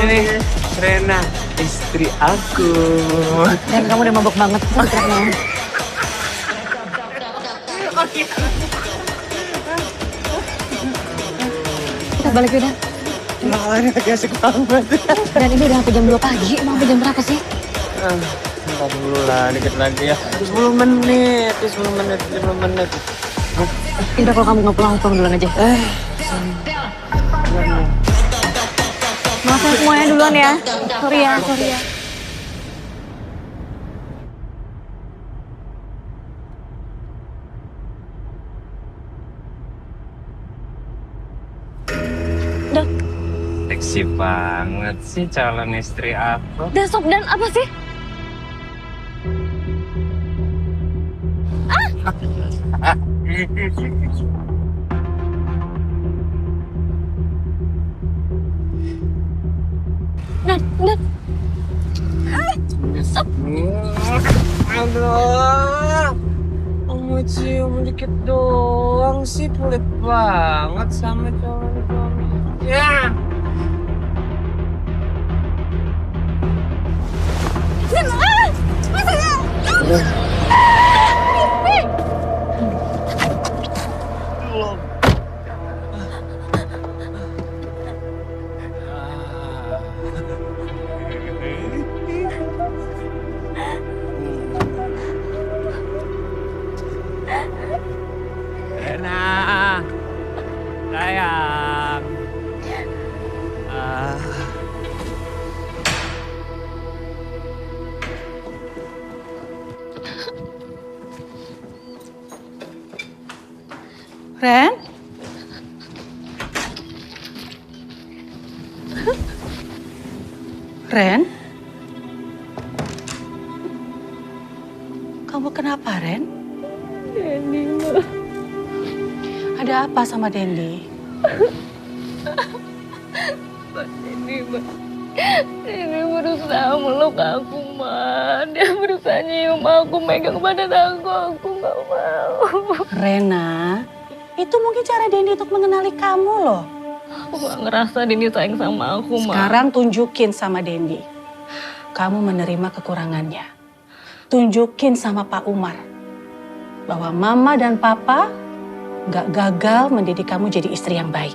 nih, Rena, istri aku. Dan kamu udah mabuk banget kontraknya. Kita balik udah. Makanya lagi asik banget. Dan ini udah sampai jam 2 pagi. Mau sampai jam berapa sih? Ntar dulu lah, dikit lagi ya. 10 menit. Udah kalau kamu nggak pulang duluan aja. Maaf ya semuanya duluan ya. Sorry ya. Udah. Seksi banget sih calon istri aku. Desok dan apa sih? Dan. Aduh, mau cium dikit doang sih, pelit banget sama calon-calonnya. Rena, sayang. Ren? Ren? Kamu kenapa, Ren? Dendi, Ma. Ada apa sama Dendi? Dendi berusaha meluk aku, Ma. Dia berusaha nyium aku, megang badan aku nggak mau. Rena, itu mungkin cara Dendi untuk mengenali kamu loh. Aku gak ngerasa Dendi sayang sama aku, Ma. Sekarang tunjukin sama Dendi. Kamu menerima kekurangannya. Tunjukin sama Pak Umar. Bahwa Mama dan Papa gak gagal mendidik kamu jadi istri yang baik.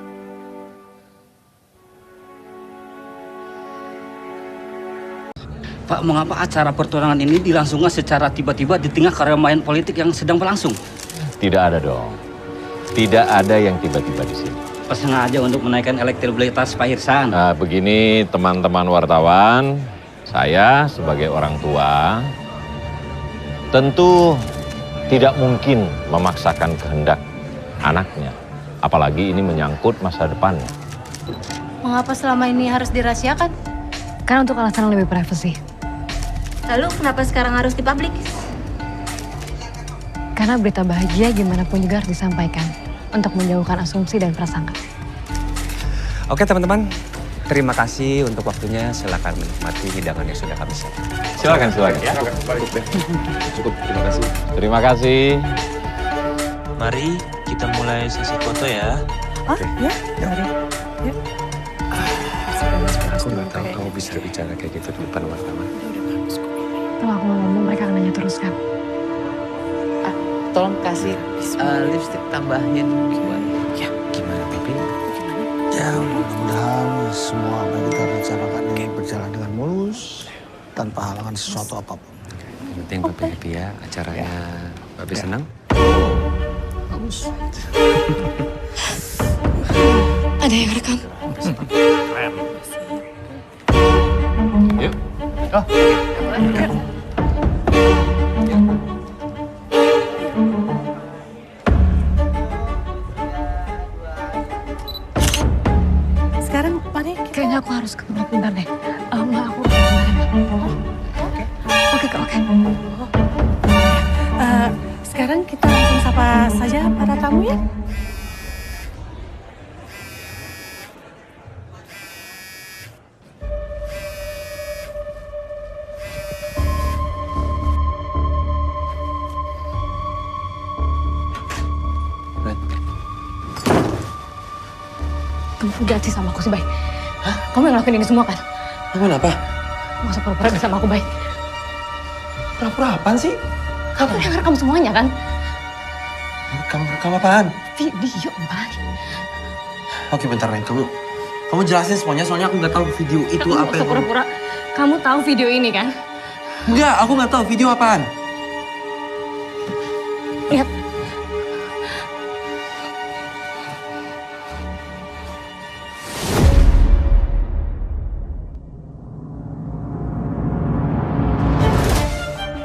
Pak, mengapa acara pertunangan ini dilangsungkan secara tiba-tiba di tengah keramaian politik yang sedang berlangsung? Tidak ada dong. Tidak ada yang tiba-tiba di sini. Sengaja untuk menaikkan elektabilitas Pak Irsan. Nah, begini teman-teman wartawan, saya sebagai orang tua tentu tidak mungkin memaksakan kehendak anaknya. Apalagi ini menyangkut masa depannya. Mengapa selama ini harus dirahasiakan? Karena untuk alasan yang lebih privasi. Lalu kenapa sekarang harus dipublik? Karena berita bahagia gimana pun juga harus disampaikan untuk menjauhkan asumsi dan prasangka. Oke teman-teman, terima kasih untuk waktunya. Silakan menikmati hidangan yang sudah kami siapkan. Silakan. Ya, cukup. Terima kasih. Terima kasih. Mari kita mulai sesi foto ya. Oh, ya? Mari. Ya. Aku nggak tahu kamu bisa bicara kayak gitu di depan wartawan. Kalau aku ngomong mereka akan nanya terus kan. Tolong kasih lipstick tambahin buat. Ya, gimana Pipi? Ya, mudah-mudahan semua apa yang kita rencanakan ini berjalan dengan mulus tanpa halangan sesuatu apapun. Yang penting Papi happy ya, acaranya Papi senang. Bagus. Ada yang rekam. Yuk. Sekarang mari kita... Kayaknya aku harus ke tempat bentar deh. Ma, aku... Oke. Sekarang kita langsung sapa saja para tamu ya. Kamu janji sama aku sih, Bay. Kamu yang ngelakuin ini semua kan? Kamu kenapa? Gak usah pura-pura bersama aku, Bay. Pura-pura apaan sih? Aku udah ngerekam semuanya kan? Rekam apaan? Video, Bay. Oke bentar Ren, kamu jelasin semuanya soalnya aku nggak tahu video itu Kamu apa gak usah yang pura-pura. Kamu tahu video ini kan? Enggak, aku nggak tahu video apaan. Lihat.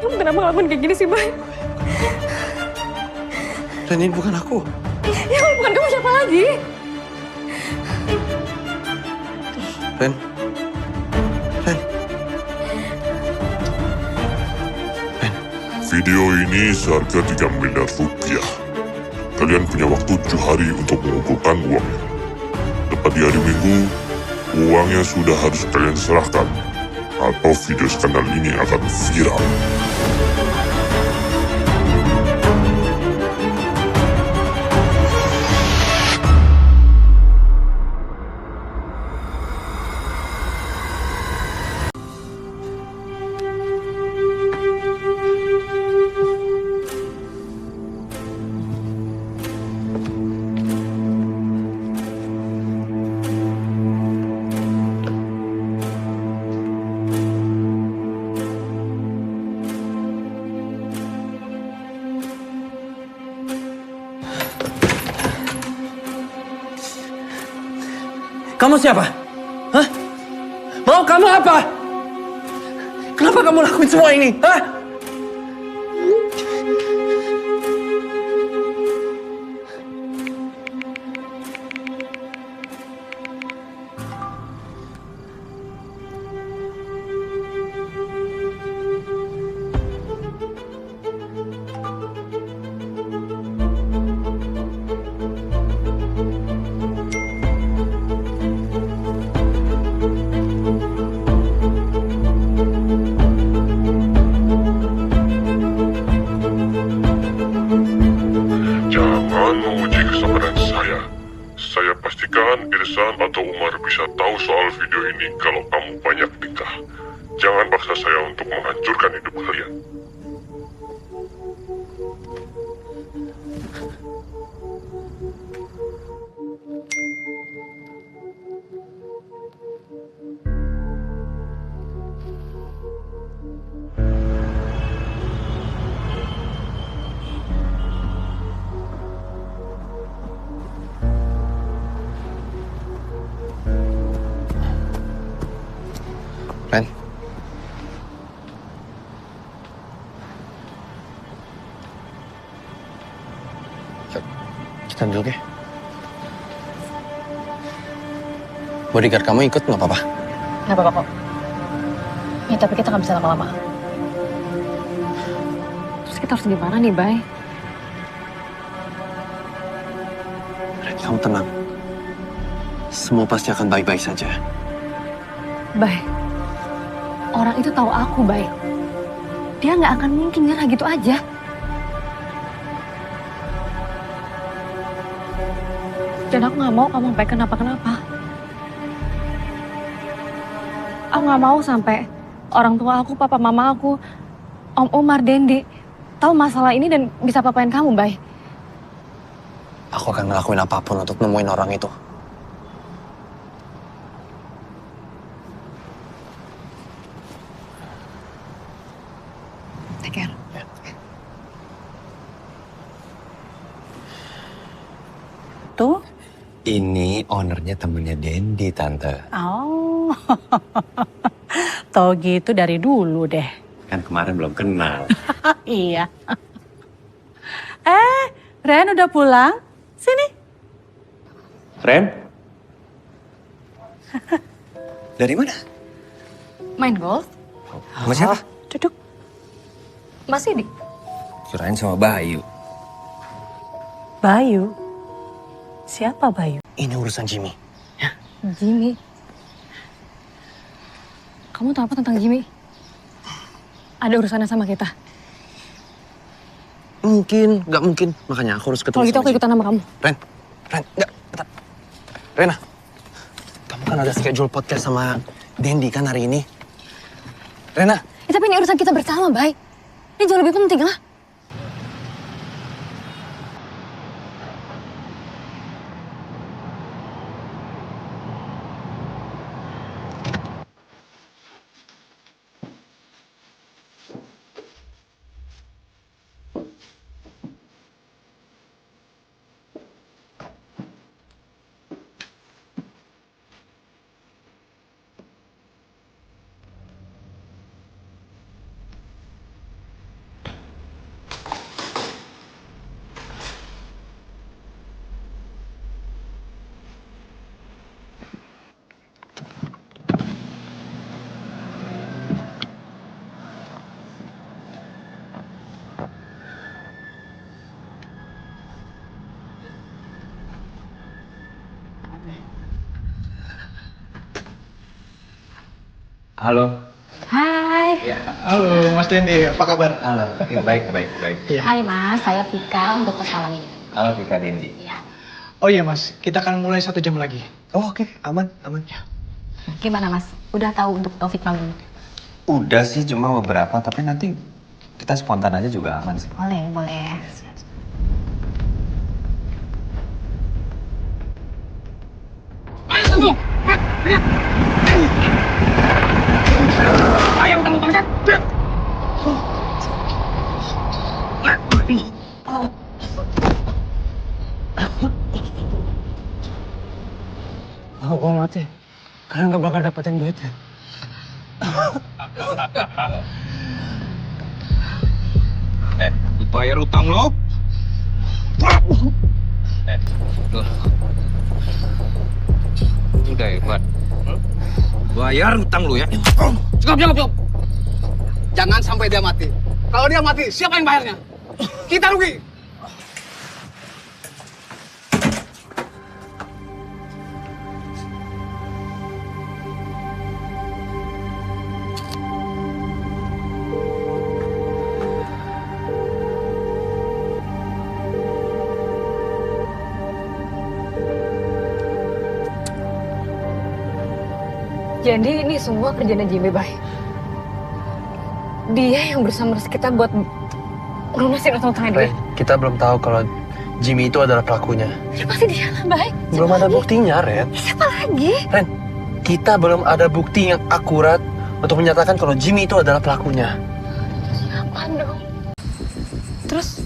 Kamu kenapa ngelakuin kayak gini sih, Bay? Ren, ini bukan aku. Ya bukan kamu, siapa lagi? Ren. Video ini seharga 3 miliar rupiah. Kalian punya waktu 7 hari untuk mengumpulkan uangnya. Tepat di hari Minggu, uangnya sudah harus kalian serahkan. Atau video skandal ini akan viral. Kamu siapa? Hah? Mau kamu apa? Kenapa kamu lakuin semua ini? Hah? Saya pastikan Irsan atau Umar bisa tahu soal video ini kalau kamu banyak tingkah. Jangan paksa saya untuk menghancurkan hidup kalian. Ren. Kita dulu, ya. Bodyguard kamu ikut nggak apa-apa? Nggak apa-apa kok. Ya tapi kita nggak bisa lama-lama. Terus kita harus gimana nih, Bay? Ren, kamu tenang. Semua pasti akan baik-baik saja. Bay, orang itu tahu aku, Bay. Dia nggak akan mungkin nyerah gitu aja. Dan aku nggak mau kamu sampai kenapa-kenapa. Aku nggak mau sampai orang tua aku, papa mama aku, Om Umar, Dendi tahu masalah ini dan bisa papain kamu, Bay. Aku akan ngelakuin apapun untuk nemuin orang itu. Take care. Tuh. Ini ownernya temennya Dendi, Tante. Oh, tau gitu dari dulu deh. Kan kemarin belum kenal. Iya. Ren udah pulang? Sini. Ren? Dari mana? Main golf? Sama siapa? Duduk. Mas Sidik. Kirain sama Bayu. Bayu? Siapa Bayu? Ini urusan Jimmy. Ya. Jimmy. Kamu tahu apa tentang Jimmy? Ada urusannya sama kita. Mungkin, nggak mungkin. Makanya aku harus ketemu Kalau gitu aku ikutan sama kamu. Ren, enggak, bentar. Rena, kamu kan ada schedule podcast sama Dendi kan hari ini. Rena. Tapi ini urusan kita bersama, Bay. Ini jauh lebih penting lah. Halo. Hai. Ya, halo Mas Dendi, apa kabar? Halo, ya, baik. Ya. Hai Mas, saya Vika untuk pesanan ini. Halo Vika Dendi. Iya. Oh iya Mas, kita akan mulai 1 jam lagi. Oh oke, aman ya. Gimana Mas? Udah tahu untuk Taufik manggung? Udah sih, cuma beberapa, tapi nanti kita spontan aja juga aman sih. Boleh. Ayo kamu bangsa. Kalau gue mati, kalian gak bakal dapetin duitnya. Bayar utang lo. Udah Iwan. Bayar utang lo ya. Cukup. Jangan sampai dia mati. Kalau dia mati, siapa yang bayarnya? Kita rugi. Jadi ini semua kerjaan Jimmy, Bay. Dia yang berusaha meres kita buat lunasin utang-utangnya dia. Kita belum tahu kalau Jimmy itu adalah pelakunya. Ya pasti dia lah, Bay. Belum ada buktinya, Ren. Siapa lagi? Ren, kita belum ada bukti yang akurat untuk menyatakan kalau Jimmy itu adalah pelakunya. Siapa dong? Terus,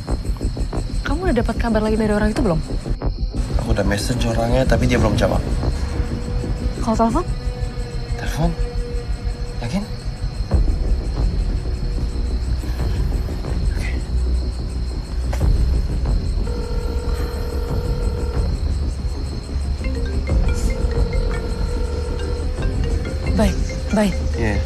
kamu udah dapat kabar lagi dari orang itu belum? Aku udah message orangnya, tapi dia belum jawab. Kalau telepon? Telepon? Yakin? Baik. Iya.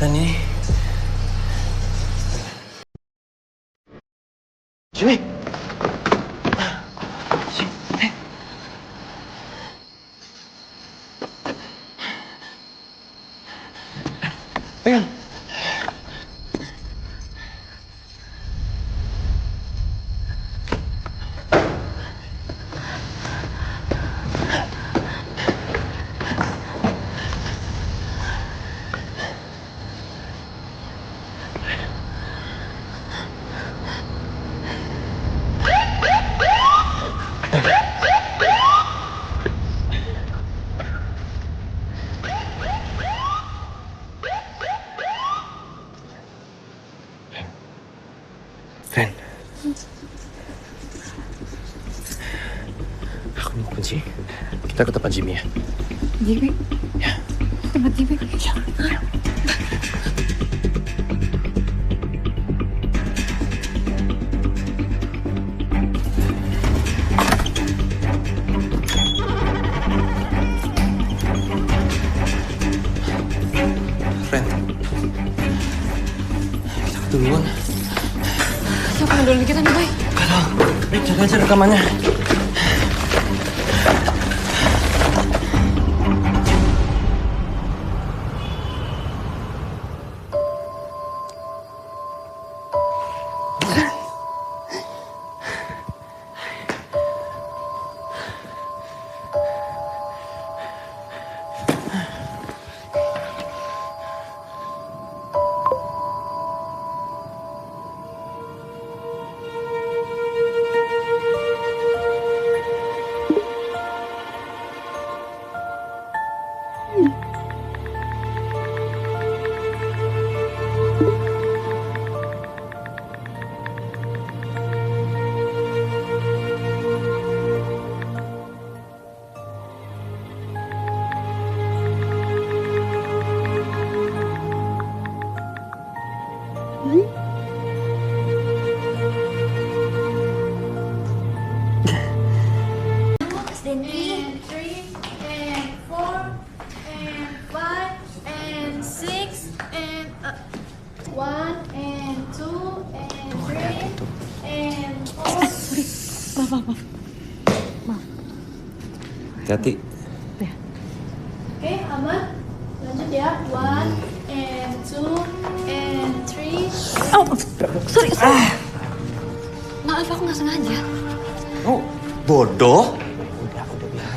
Dan ini Jimmy. Pegang. Ren, aku mau kunci. Kita ke tempat Jimmy ya. Jimmy? Ya. Tempat Jimmy? Ya. duluan. Siapa yang duluan kita nih, Bay? Gak tau. Cari aja rekamannya. And 3 and 4 and 5 and 6 and 1 and 2 and 3 and 4. Maaf. Hati-hati. Oke, aman. Lanjut ya. 1 and 2 and 3. Oh, sorry. Maaf, aku nggak sengaja. Oh, bodoh.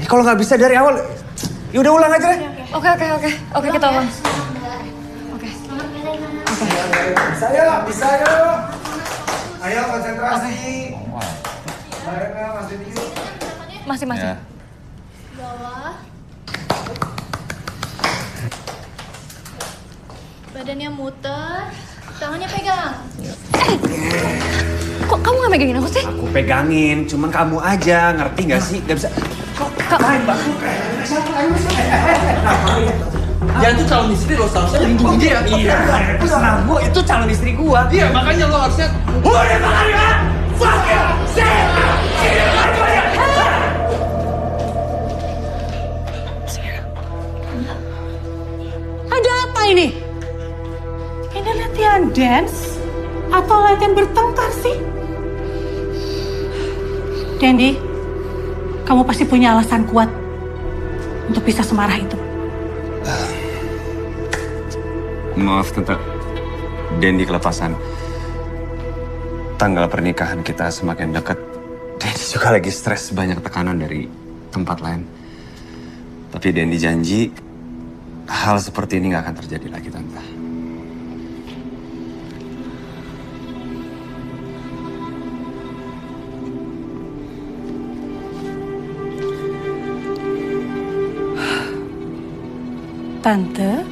Kalau nggak bisa dari awal, ya udah ulang aja deh. Oke, kita ulang. Oke. Bisa yuk, bisa yuk. Ayo konsentrasi. Masih. Ya. Bawah. Badannya muter, tangannya pegang. Kok kamu nggak megangin aku sih? Aku pegangin, cuman kamu aja, ngerti nggak sih? Gak bisa. Kak, Dia itu calon istri lo, seharusnya lindungi dia. Iya, terserah gua, itu calon istri gua. Iya, makanya lo harusnya... Udah makan ya? Fuck you! Ada apa ini? Ini latihan dance atau latihan bertengkar sih? Dendi, kamu pasti punya alasan kuat untuk bisa semarah itu. Maaf Tante, Dendi kelepasan. Tanggal pernikahan kita semakin dekat. Dendi juga lagi stres, banyak tekanan dari tempat lain. Tapi Dendi janji hal seperti ini gak akan terjadi lagi Tante. Tante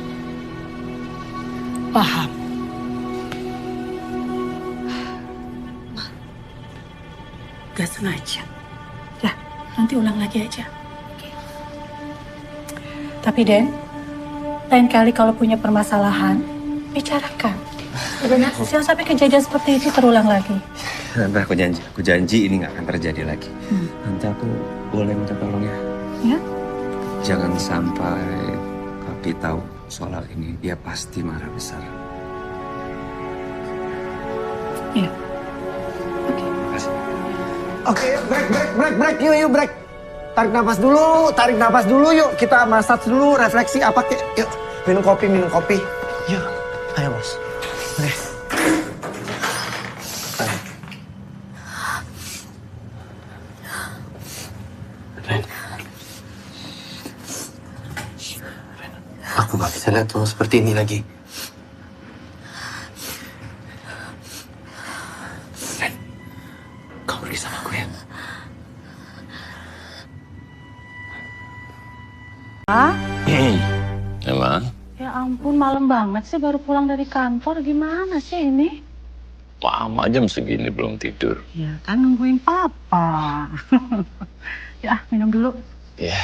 paham. Gak sengaja. Ya, nanti ulang lagi aja. Tapi Den, lain kali kalau punya permasalahan, bicarakan. Jangan sampai kejadian seperti itu terulang lagi. Tante, aku janji ini gak akan terjadi lagi. Nanti aku boleh minta tolong ya? Ya? Jangan sampai Papi tahu soal ini, dia pasti marah besar. Iya. Oke, break, yuk, break. Tarik napas dulu, yuk. Kita massage dulu, refleksi apa kek. Yuk, minum kopi. Yuk, ayo bos. Oke. Aku gak bisa lihat lo seperti ini lagi. Ren, kamu pergi sama aku ya. Emang? Ya ampun, malam banget sih baru pulang dari kantor. Gimana sih ini? Lama jam segini belum tidur. Ya kan nungguin papa. Ya, minum dulu. Ya.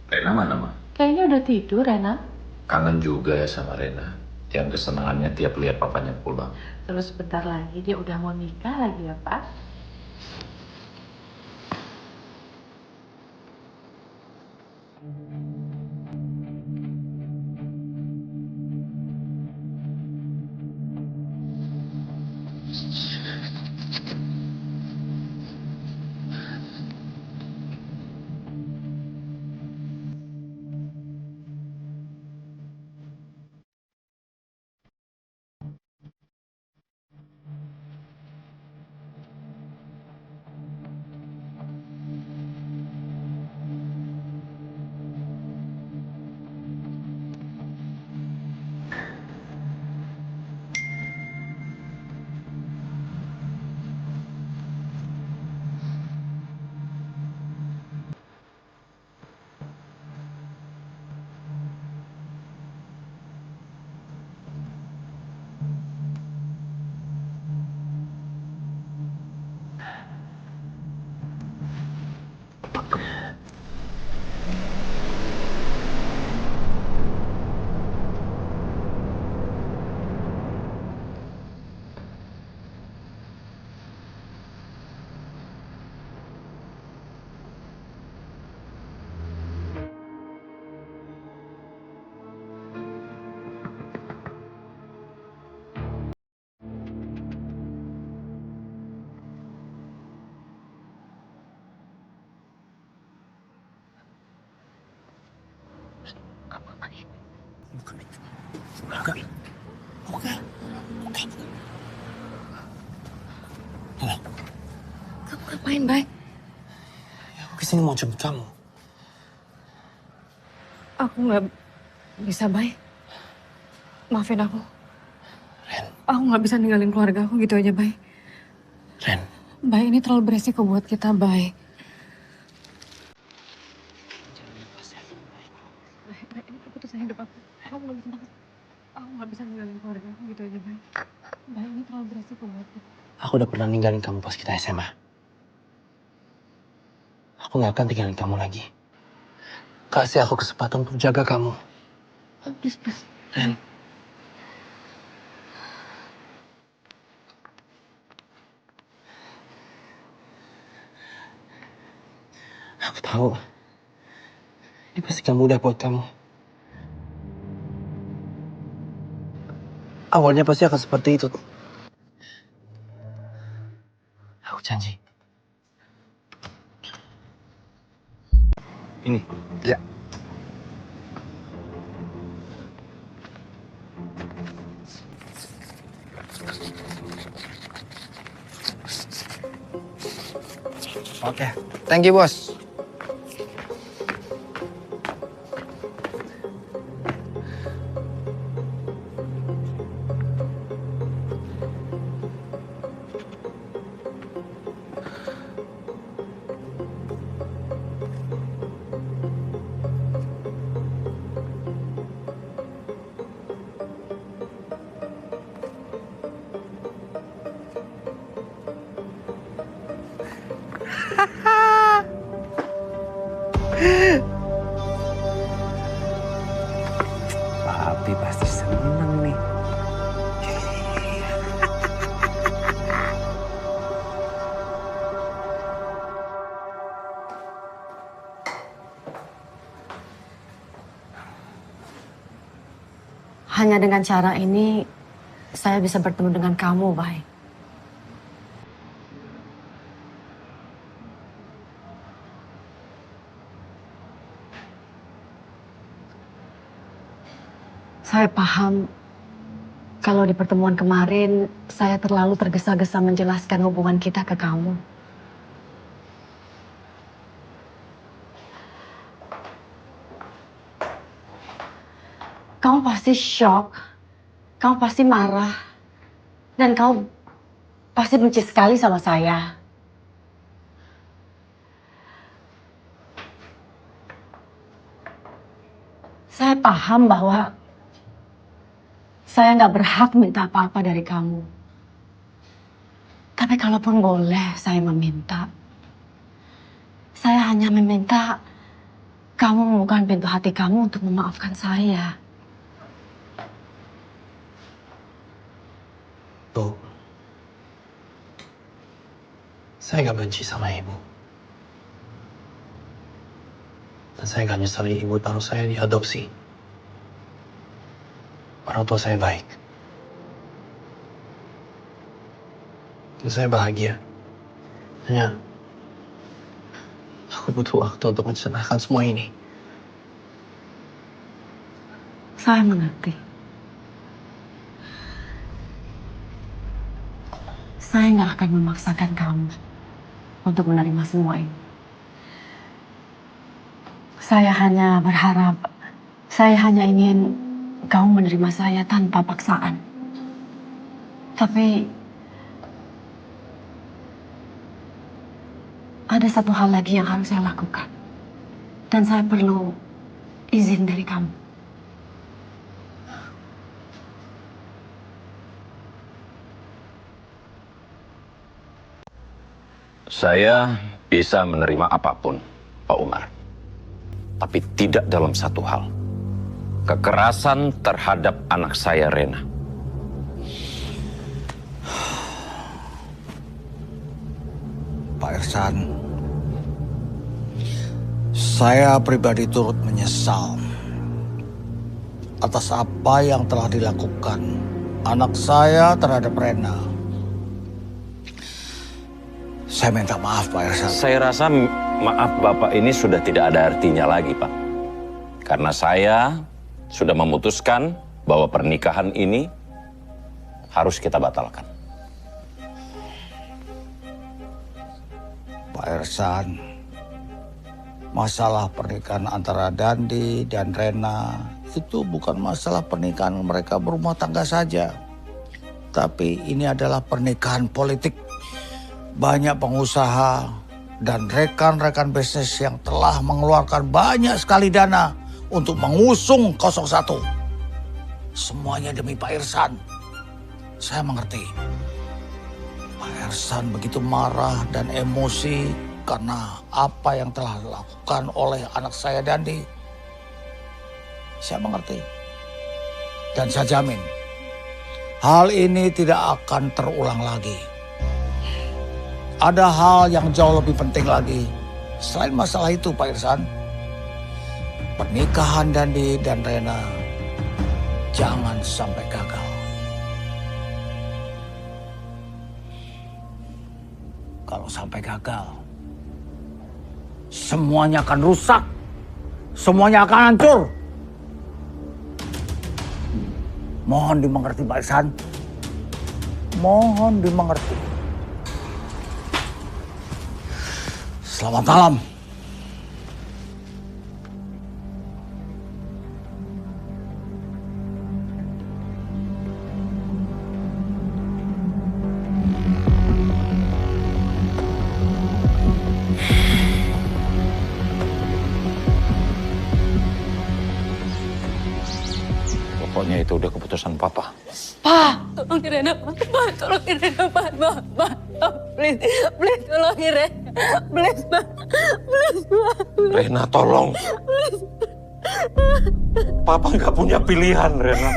Rena mana, Ma? Kayaknya udah tidur, Rena. Kangen juga ya sama Rena. Yang kesenangannya tiap lihat papanya pulang. Terus sebentar lagi dia udah mau nikah lagi ya, Pak. Enggak. Bukan. Kamu ngapain, Bay? Aku kesini mau jemput kamu. Aku nggak bisa, Bay. Maafin aku. Ren. Aku nggak bisa ninggalin keluarga aku gitu aja, Bay. Ren. Bay, ini terlalu beresiko buat kita, Bay. Bay, ini keputusan hidup aku. Aku nggak bisa ninggalin keluarga aku gitu aja, Bay. Bay, ini terlalu beresiko buat kita. Aku udah pernah ninggalin kamu pas kita SMA. Aku gak akan tinggalin kamu lagi. Kasih aku kesempatan untuk jaga kamu. Please. Ren. Aku tahu. Ini pasti gak mudah buat kamu. Awalnya pasti akan seperti itu. Aku janji. Ini. Ya. Oke. Thank you, bos. Papi pasti seneng nih. Hanya dengan cara ini, saya bisa bertemu dengan kamu, Bay. Saya paham kalau di pertemuan kemarin saya terlalu tergesa-gesa menjelaskan hubungan kita ke kamu. Kamu pasti shock, kamu pasti marah, dan kamu pasti benci sekali sama saya. Saya paham bahwa saya nggak berhak minta apa-apa dari kamu. Tapi kalaupun boleh saya meminta, saya hanya meminta kamu membuka pintu hati kamu untuk memaafkan saya. Bu, saya nggak benci sama ibu. Dan saya nggak nyesali ibu taruh saya diadopsi. Orang tua saya baik. Dan saya bahagia. Hanya aku butuh waktu untuk mencerahkan semua ini. Saya mengerti. Saya nggak akan memaksakan kamu untuk menerima semua ini. Saya hanya berharap, saya hanya ingin kamu menerima saya tanpa paksaan. Tapi ada satu hal lagi yang harus saya lakukan. Dan saya perlu izin dari kamu. Saya bisa menerima apapun, Pak Umar. Tapi tidak dalam satu hal. Kekerasan terhadap anak saya, Rena. Pak Irsan, saya pribadi turut menyesal atas apa yang telah dilakukan anak saya terhadap Rena. Saya minta maaf, Pak Irsan. Saya rasa maaf Bapak ini sudah tidak ada artinya lagi, Pak. Karena saya sudah memutuskan bahwa pernikahan ini harus kita batalkan. Pak Ersan, masalah pernikahan antara Dandi dan Rena itu bukan masalah pernikahan mereka berumah tangga saja. Tapi ini adalah pernikahan politik. Banyak pengusaha dan rekan-rekan bisnis yang telah mengeluarkan banyak sekali dana untuk mengusung 01. Semuanya demi Pak Ersan. Saya mengerti. Pak Ersan begitu marah dan emosi karena apa yang telah dilakukan oleh anak saya Dandi. Saya mengerti. Dan saya jamin, hal ini tidak akan terulang lagi. Ada hal yang jauh lebih penting lagi. Selain masalah itu Pak Ersan, pernikahan Dandi dan Rena jangan sampai gagal. Kalau sampai gagal, semuanya akan rusak. Semuanya akan hancur. Mohon dimengerti Pak Ersan. Mohon dimengerti. Selamat malam. Pokoknya itu udah keputusan Papa. Pa, tolongin Rena, Pa, tolongin Rena, Pa, please, please tolongin Rena, please, Pa, please, Pa. Rena, tolong. Please. Papa nggak punya pilihan, Rena.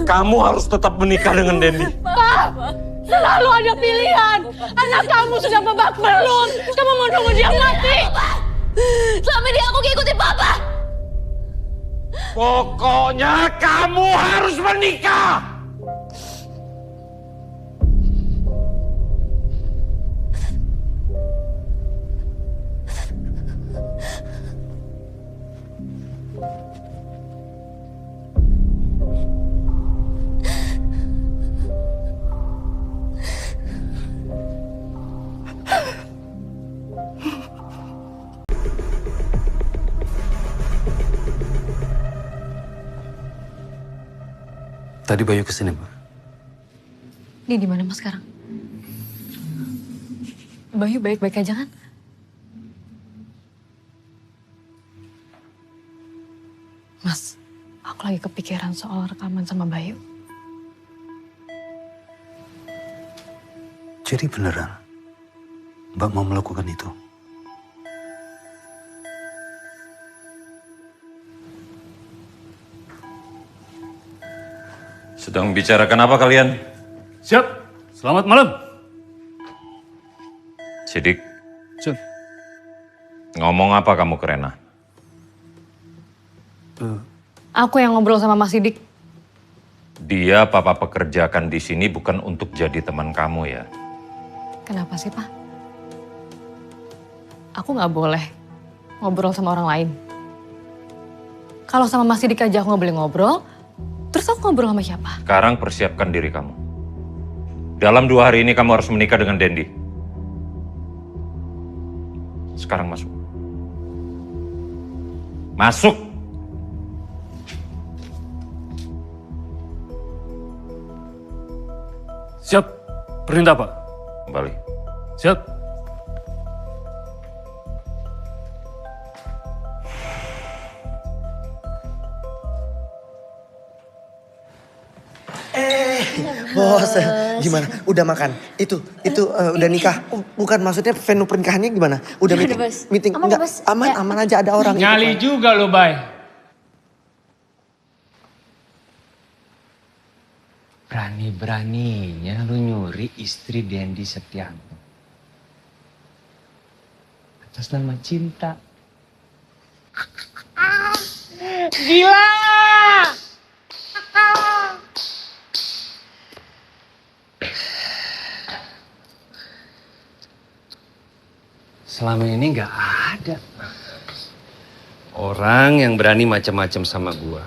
Kamu harus tetap menikah dengan Dendi. Pa, selalu ada pilihan. Anak kamu sudah babak belur. Kamu mau nunggu dia mati. Selama ini aku ngikutin Papa. Pokoknya kamu harus menikah. Tadi Bayu kesini, Pak. Dia di mana Mas sekarang? Bayu baik-baik aja kan? Mas, aku lagi kepikiran soal rekaman sama Bayu. Jadi beneran Mbak mau melakukan itu? Sedang bicarakan apa kalian? Siap. Selamat malam. Sidik. Siap. Ngomong apa kamu ke Rena? Aku yang ngobrol sama Mas Sidik. Dia Papa pekerjakan di sini bukan untuk jadi teman kamu ya. Kenapa sih, Pak? Aku nggak boleh ngobrol sama orang lain. Kalau sama Mas Sidik aja aku nggak boleh ngobrol, terus aku ngobrol sama siapa? Sekarang persiapkan diri kamu. Dalam 2 hari ini kamu harus menikah dengan Dendi. Sekarang masuk. Masuk! Siap. Perintah, Pak. Kembali. Siap. Bos, gimana? Udah makan? Itu udah nikah? Bukan, maksudnya venue pernikahannya gimana? Udah Udah, meeting? Bos. Meeting? Aman, Enggak, Bos. aman, Ya. aman aja ada orang. Nyali itu, juga lo, Bay. Berani-beraninya lu nyuri istri Dendi Setianto. Atas nama cinta. Gila! Selama ini nggak ada orang yang berani macam-macam sama gua.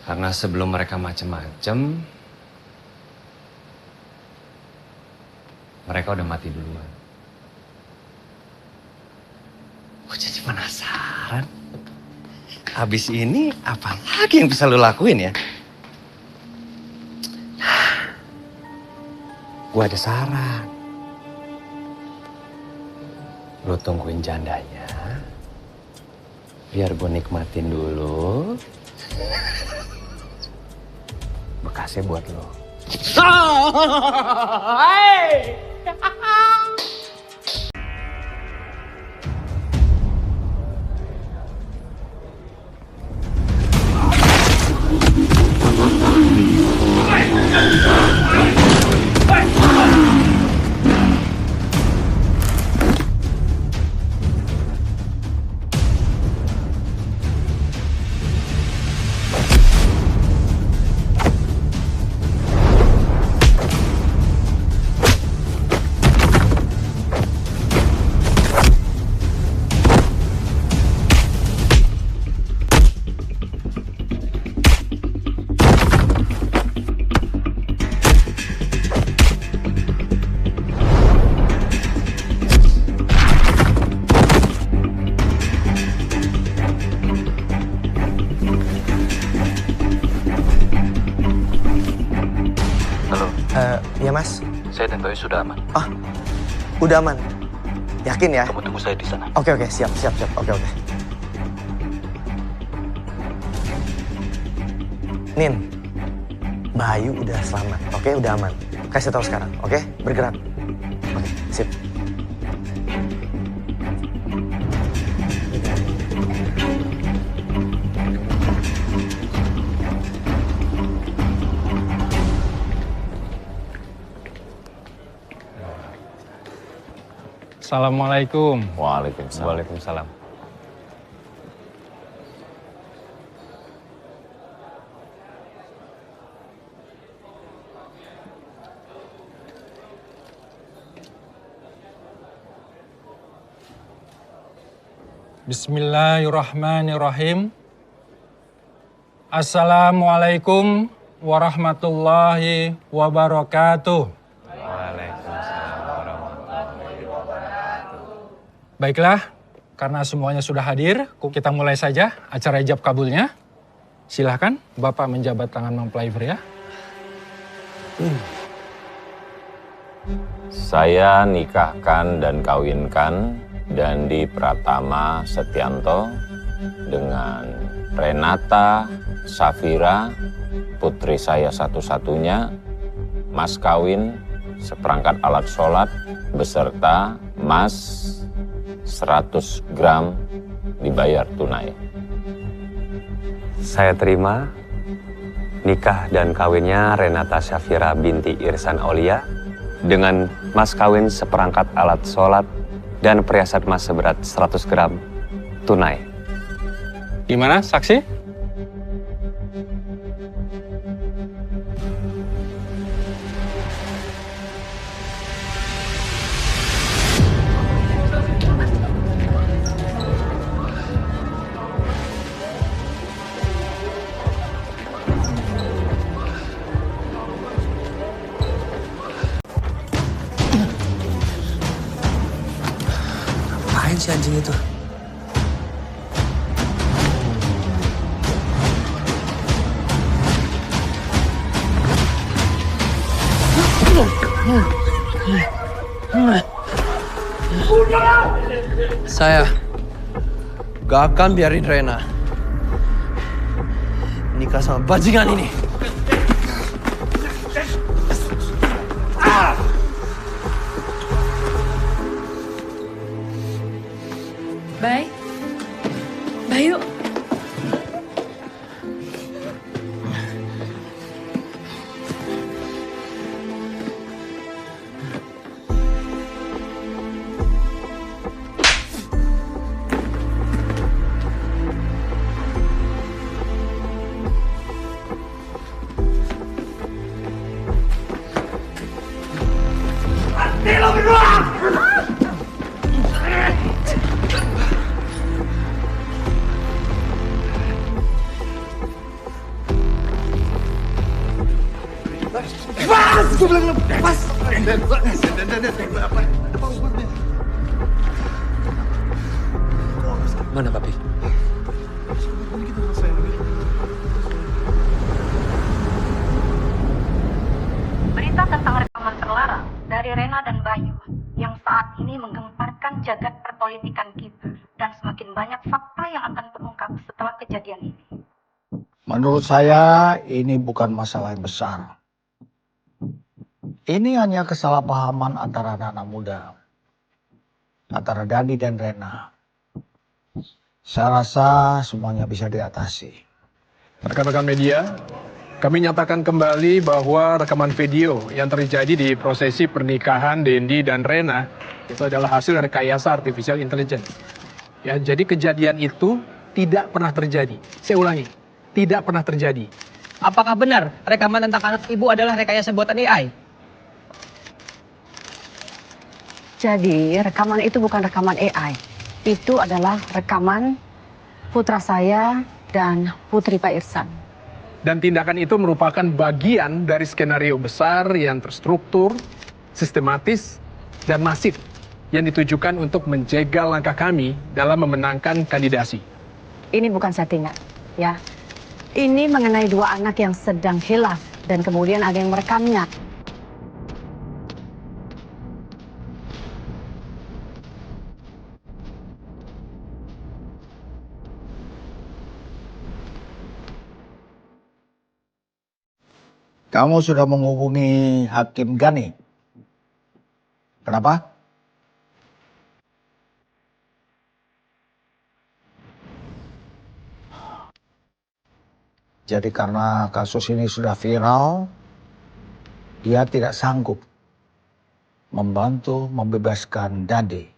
Karena sebelum mereka macem-macem, mereka udah mati duluan. Gue jadi penasaran. Habis ini apa lagi yang bisa lo lakuin ya? Gue ada saran. Lo tungguin jandanya. Biar gue nikmatin dulu. Bekasnya buat lo. Ya mas. Saya dan Bayu sudah aman. Ah, udah aman. Yakin ya? Kamu tunggu saya di sana. Oke, siap. Oke. Nin, Bayu udah selamat, oke? Udah aman. Kasih tahu sekarang, oke? Bergerak. Oke, sip. Assalamualaikum. Waalaikumsalam. Waalaikumsalam. Bismillahirrahmanirrahim. Assalamualaikum warahmatullahi wabarakatuh. Baiklah, karena semuanya sudah hadir, kita mulai saja acara ijab kabulnya. Silahkan Bapak menjabat tangan mempelai pria. Saya nikahkan dan kawinkan Dandi Pratama Setianto dengan Renata Safira, putri saya satu-satunya, mas kawin, seperangkat alat sholat, beserta mas 100 gram dibayar tunai. Saya terima nikah dan kawinnya Renata Syafira binti Irsan Aulia dengan mas kawin seperangkat alat sholat dan perhiasan emas seberat 100 gram tunai. Gimana, saksi? Ngapain si anjing itu? Saya gak akan biarin Rena nikah sama bajingan ini. Bayu. Mati lo berdua! gue bilang lepas. Apa? Ada Pak Umar nih. Mana papi? Berita tentang rekaman terlarang dari Rena dan Bayu yang saat ini menggemparkan jagat perpolitikan kita dan semakin banyak fakta yang akan terungkap setelah kejadian ini. Menurut saya ini bukan masalah yang besar. Ini hanya kesalahpahaman antara anak-anak muda. Antara Dandi dan Rena. Saya rasa semuanya bisa diatasi. Rekan-rekan media, kami nyatakan kembali bahwa rekaman video yang terjadi di prosesi pernikahan Dendi dan Rena itu adalah hasil rekayasa artificial intelligence. Ya, jadi kejadian itu tidak pernah terjadi. Saya ulangi, tidak pernah terjadi. Apakah benar rekaman tentang anak ibu adalah rekayasa buatan AI? Jadi rekaman itu bukan rekaman AI. Itu adalah rekaman putra saya dan putri Pak Irsan. Dan tindakan itu merupakan bagian dari skenario besar yang terstruktur, sistematis, dan masif yang ditujukan untuk menjegal langkah kami dalam memenangkan kandidasi. Ini bukan settingan, ya. Ini mengenai dua anak yang sedang hilaf dan kemudian ada yang merekamnya. Kamu sudah menghubungi Hakim Gani. Kenapa? Jadi karena kasus ini sudah viral, dia tidak sanggup membantu membebaskan Dandi.